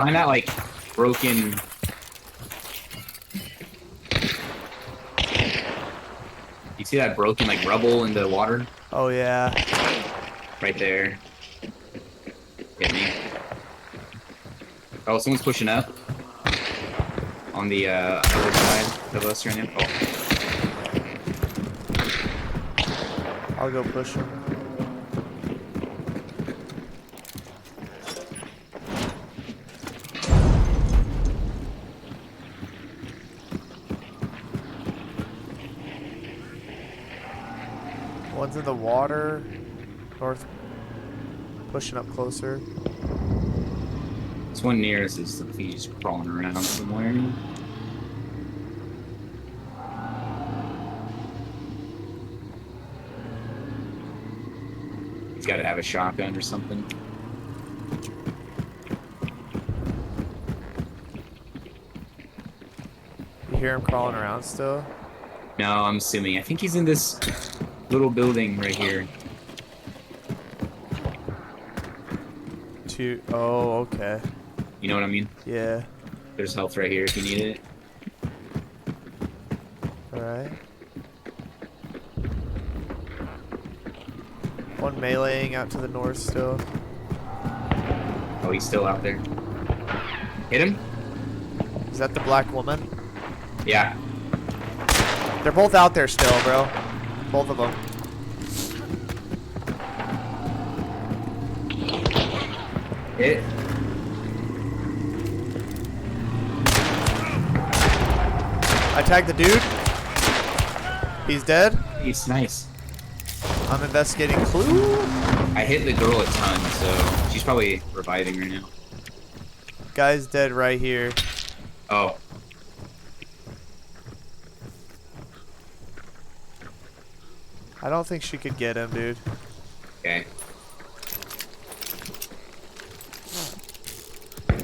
Find that like broken. You see that broken like rubble in the water Oh yeah. right there? Hit me. Oh, someone's pushing up on the other side of us right now. Oh, I'll go push him. One's in the water. North. Pushing up closer. this one near us is he's crawling around somewhere. He's got to have a shotgun or something. You hear him crawling around still? No, I'm assuming. I think he's in this little building right here. Oh, okay. You know what I mean? Yeah. There's health right here if you need it. Alright. One meleeing out to the north still. Oh, he's still out there. Hit him? Is that the black woman? Yeah. They're both out there still, bro. Both of them. Hit. I tagged the dude. He's dead. He's nice. I'm investigating clue. I hit the girl a ton, so she's probably reviving right now. Guy's dead right here. Oh. I don't think she could get him, dude. Okay.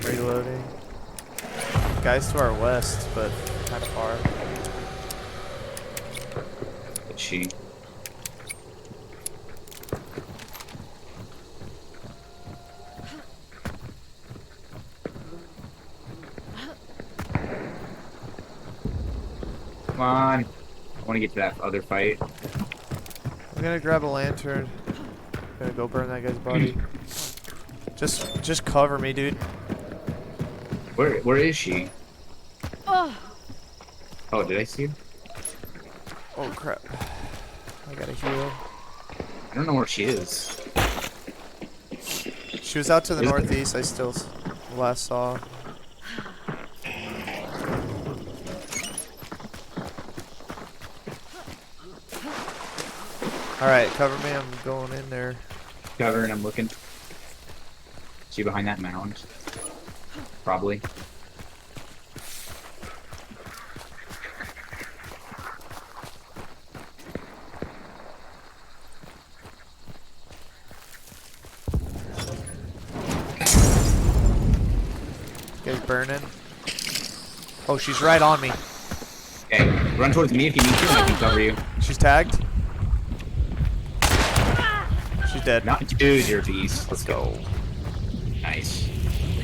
Reloading. Guy's to our west, but kind of far. But she. Come on. I want to get to that other fight. I'm gonna grab a lantern. Gonna go burn that guy's body. Just cover me, dude. Where is she? Oh, Oh, did I see her? Oh crap. I gotta heal. I don't know where she is. She was out to the Is it- northeast. I still last saw. Alright, cover me. I'm going in there. Cover and I'm looking. She behind that mound? Probably. Guy's burning. Oh, she's right on me. Okay, run towards me if you need to, and I can cover you. She's tagged. She's dead. Not dude, you're a beast. Let's go. Nice.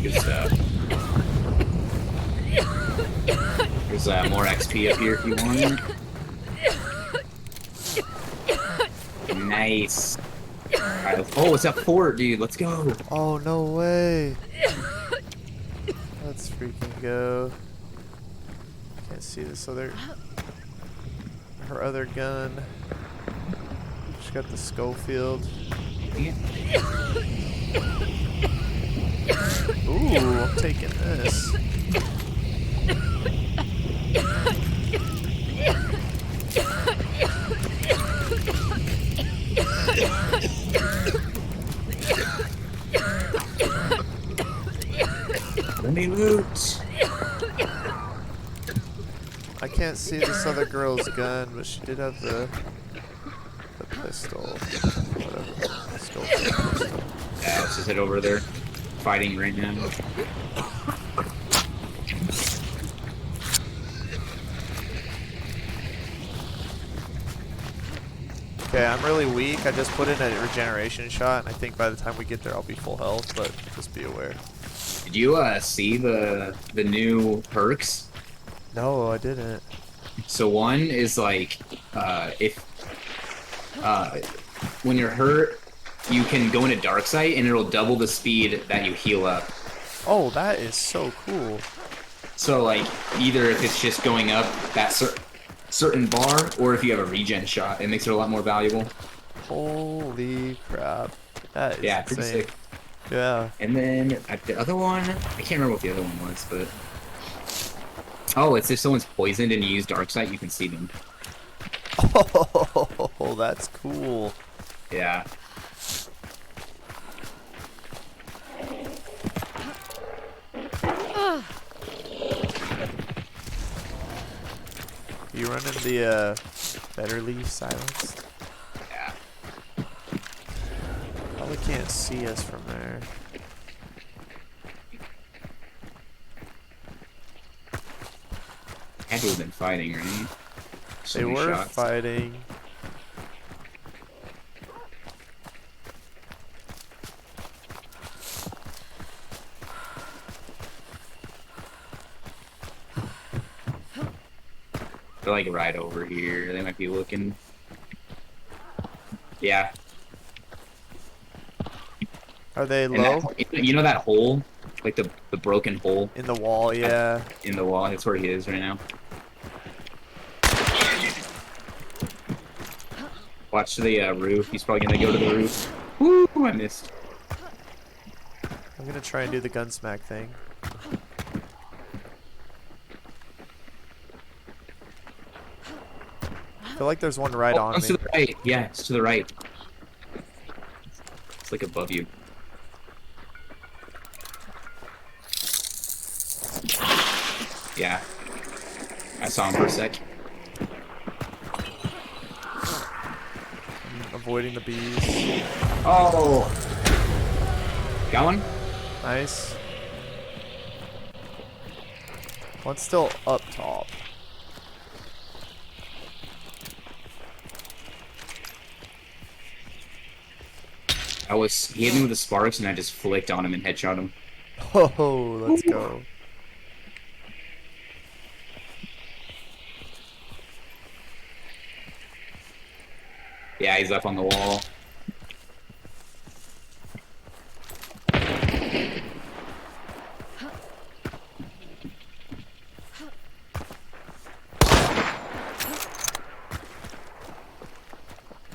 Good stuff. There's more XP up here if you want. Nice. Alright, oh, it's a fort, dude. Let's go. Oh, no way. Let's freaking go. Can't see this other... Her other gun. She's got the Schofield. Yeah. Ooh, I'm taking this. Let me loot. I can't see this other girl's gun, but she did have the pistol. Whatever. Schofield pistol. Yeah, let's just head over there. Fighting right now. Okay, I'm really weak. I just put in a regeneration shot, and I think by the time we get there, I'll be full health, but just be aware. Did you see the new perks? No, I didn't. So one is like if when you're hurt, you can go into dark sight and it'll double the speed that you heal up. Oh, that is so cool. So like either if it's just going up that certain bar, or if you have a regen shot, it makes it a lot more valuable. Holy crap. That is Yeah, pretty insane. sick. Yeah. And then the other one, I can't remember what the other one was, but oh, it's if someone's poisoned and you use dark sight, you can see them. Oh, that's cool. Yeah. You running the Betterly silenced? Yeah. Probably can't see us from there. Had to have been fighting, right? So They many were shots. fighting. They're like right over here. They might be looking. Yeah. Are they And low? that, you know that hole? Like the broken hole In the wall, yeah. in the wall? That's where he is right now. Watch the roof. He's probably gonna go to the roof. Woo! I missed. I'm gonna try and do the gunsmack thing. I feel like there's one right on It's me. to the right. Yeah, it's to the right. It's like above you. Yeah. I saw him for a sec. I'm avoiding the bees. Oh! Got one? Nice. One's still up top. He hit me with the sparks and I just flicked on him and headshot him. Oh, let's go. Yeah, he's up on the wall.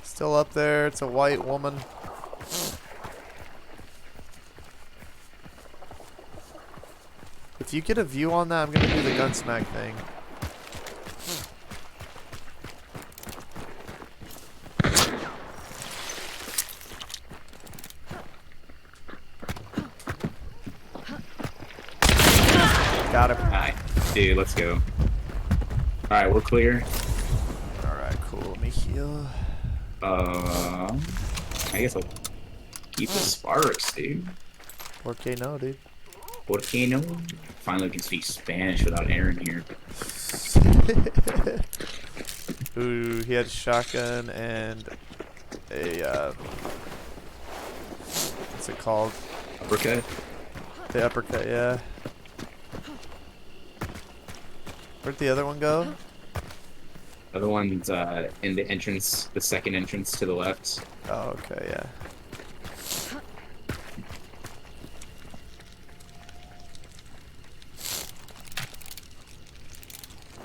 Still up there. It's a white woman. If you get a view on that, I'm gonna do the gunsmack thing. Got him. Alright, dude, let's go. Alright, we're clear. Alright, cool. Let me heal. I guess I'll keep the sparks, dude. 4K no, dude. Por qué no? Finally can speak Spanish without Aaron here. Ooh, he had a shotgun and a, what's it called? Uppercut? The uppercut, yeah. Where'd the other one go? The other one's in the entrance, the second entrance to the left. Oh, okay, yeah.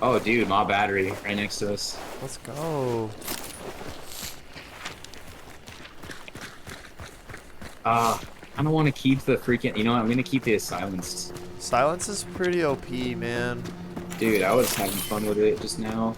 Oh, dude, my battery right next to us. Let's go. I don't want to keep the freaking. You know what? I'm gonna keep it silenced. Silence is pretty OP, man. Dude, I was having fun with it just now.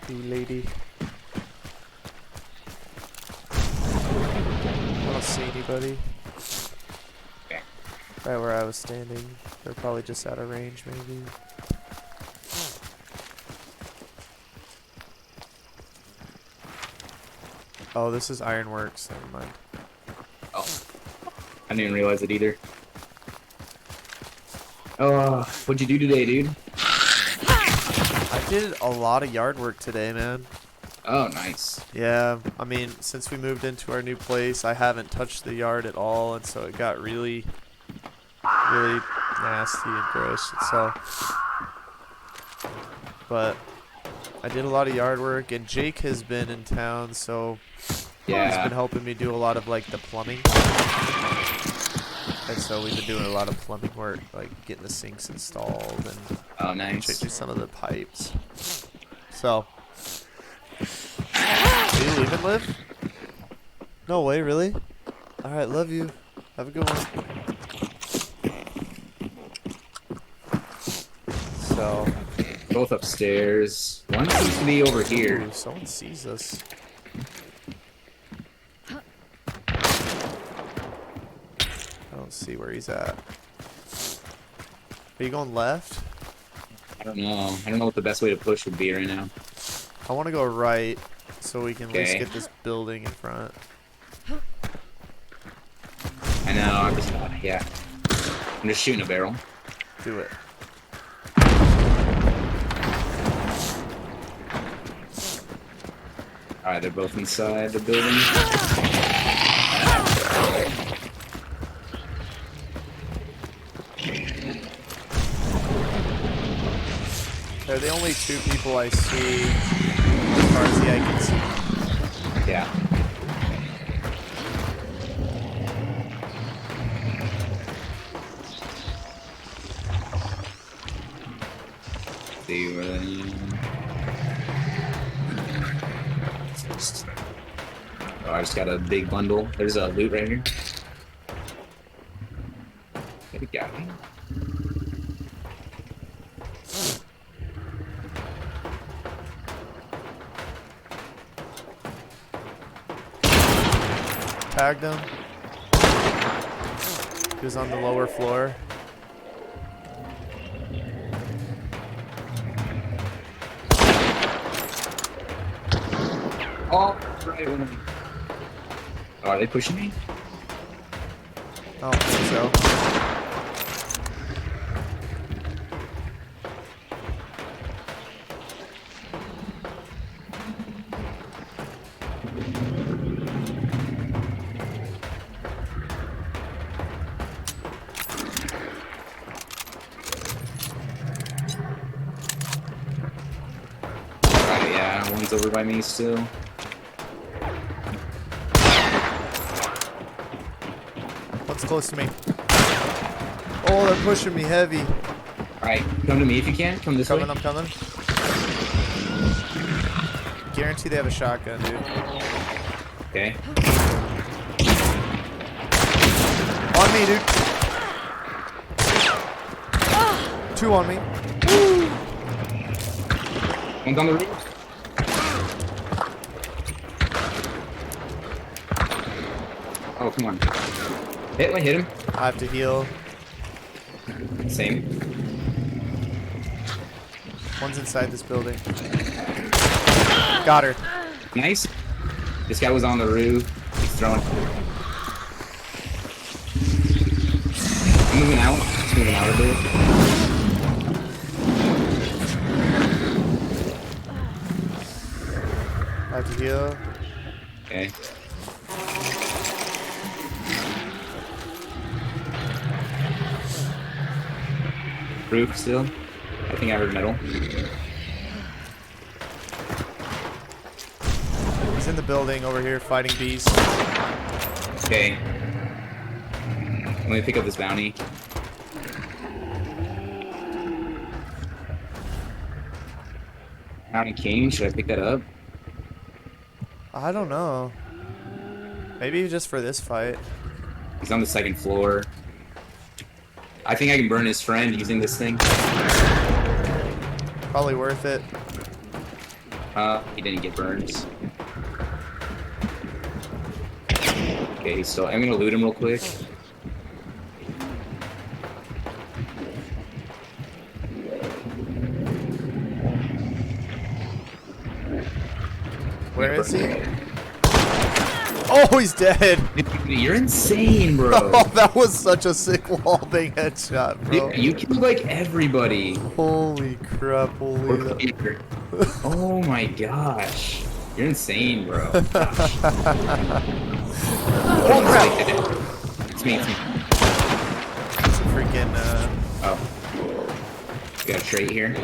You lady. I don't see anybody. Okay. Right where I was standing. They're probably just out of range, maybe. Oh, this is Ironworks. Never mind. Oh, I didn't even realize it either. Oh, what'd you do today, dude? I did a lot of yard work today, man. Oh, nice. Yeah, I mean, since we moved into our new place, I haven't touched the yard at all, and so it got really, really nasty and gross. So, but I did a lot of yard work, and Jake has been in town, so he's been Yeah. helping me do a lot of like the plumbing. And so we've been doing a lot of plumbing work, like getting the sinks installed and Oh, nice. changing some of the pipes. So, are you leaving, Liv? No way, really? All right, love you. Have a good one. So, Both upstairs. One seems to be over here. ooh, someone sees us. I don't see where he's at. Are you going left? I don't know. I don't know what the best way to push would be right now. I want to go right so we can at least Okay. get this building in front. I know. I'm just yeah. I'm just shooting a barrel. Do it. All right, they're both inside the building. They're the only two people I see as far as the eye can see. Yeah. See where they... Oh, I just got a big bundle. There's a loot right here. Maybe got me. Tagged him. He was on the lower floor. Oh, right. Oh, are they pushing me? I don't think so. Alright, yeah, one's over by me still. One's close to me. Oh, they're pushing me heavy. Alright, come to me if you can. Come this way. I'm coming. Guarantee they have a shotgun, dude. Okay. On me, dude. Two on me. One's on the roof. Oh, come on. Hit him. I have to heal. Same. One's inside this building. Got her. Nice. This guy was on the roof. He's throwing. I'm moving out. Just moving out a bit. I have to heal. Okay. Roof still. I think I heard metal. He's in the building over here fighting bees. Okay. Let me pick up this bounty. Bounty King, should I pick that up? I don't know. Maybe just for this fight. He's on the second floor. I think I can burn his friend using this thing. Probably worth it. He didn't get burns. Okay, so I'm gonna loot him real quick. Where is he? Oh, he's dead. You're insane, bro. Oh, that was such a sick wallbang headshot, bro. You killed like everybody. Holy crap, holy. That... Oh my gosh. You're insane, bro. Gosh. Oh, crap. It's me, it's me. It's a freaking, Oh. You got a trait here?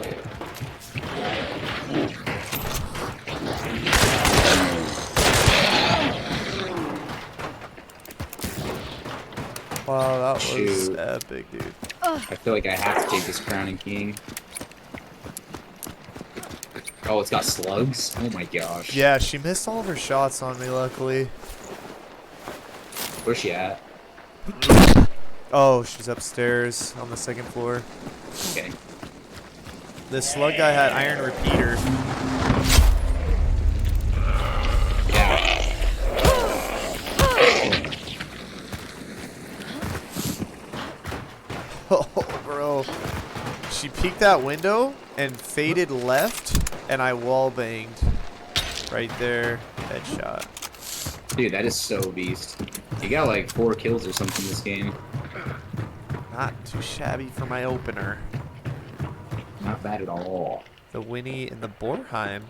Wow, that was Shoot. epic, dude. I feel like I have to take this crowning king. Oh, it's got slugs? Oh my gosh. Yeah, she missed all of her shots on me, luckily. Where's she at? Oh, she's upstairs on the second floor. Okay. The slug guy had iron repeater. Yeah. Oh, bro. She peeked that window and faded left, and I wall banged right there. Headshot. Dude, that is so beast. You got like 4 kills or something this game. Not too shabby for my opener. Not bad at all. The Winnie and the Borheim.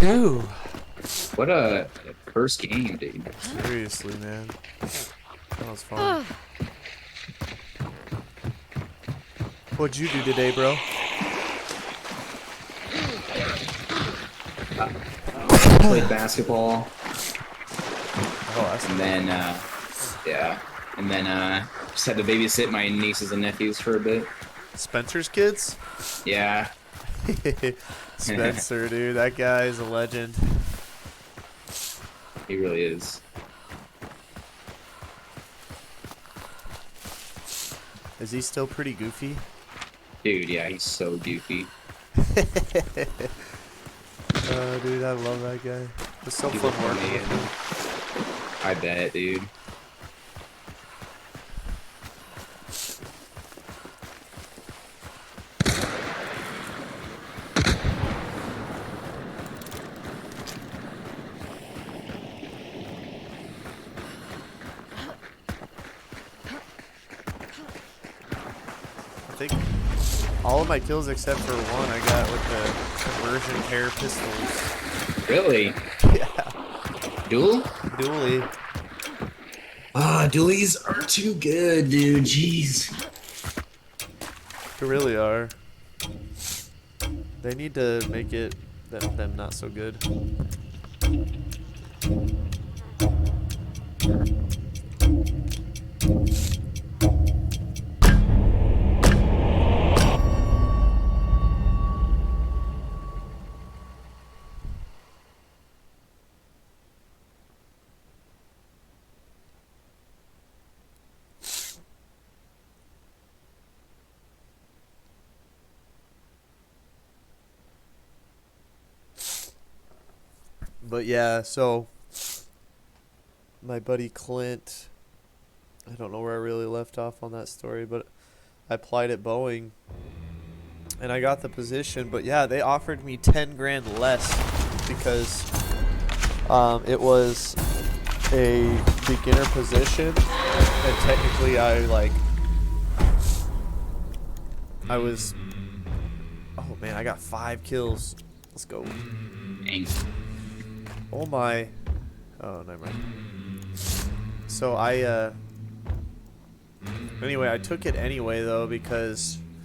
Ooh. What a first game, dude. Seriously, man. That was fun. What'd you do today, bro? Played basketball, Oh, that's and then, yeah. And then, just had to babysit my nieces and nephews for a bit. Spencer's kids? Yeah. Spencer, dude. That guy is a legend. He really is. Is he still pretty goofy? Dude, yeah, he's so goofy. Dude, I love that guy. It's so He fun was working with amazing. him. I bet, dude. I think all of my kills except for one I got with the conversion pair pistols. Really? Yeah. Duel? Dually. Ah, dualies are too good, dude. Jeez. They really are. They need to make it them not so good. But yeah, so my buddy Clint, I don't know where I really left off on that story, but I applied at Boeing and I got the position. But yeah, they offered me 10 grand less because it was a beginner position, and technically I was, oh man, I got 5 kills. Let's go. Dang. Oh my. Oh, never mind. So anyway, I took it anyway though because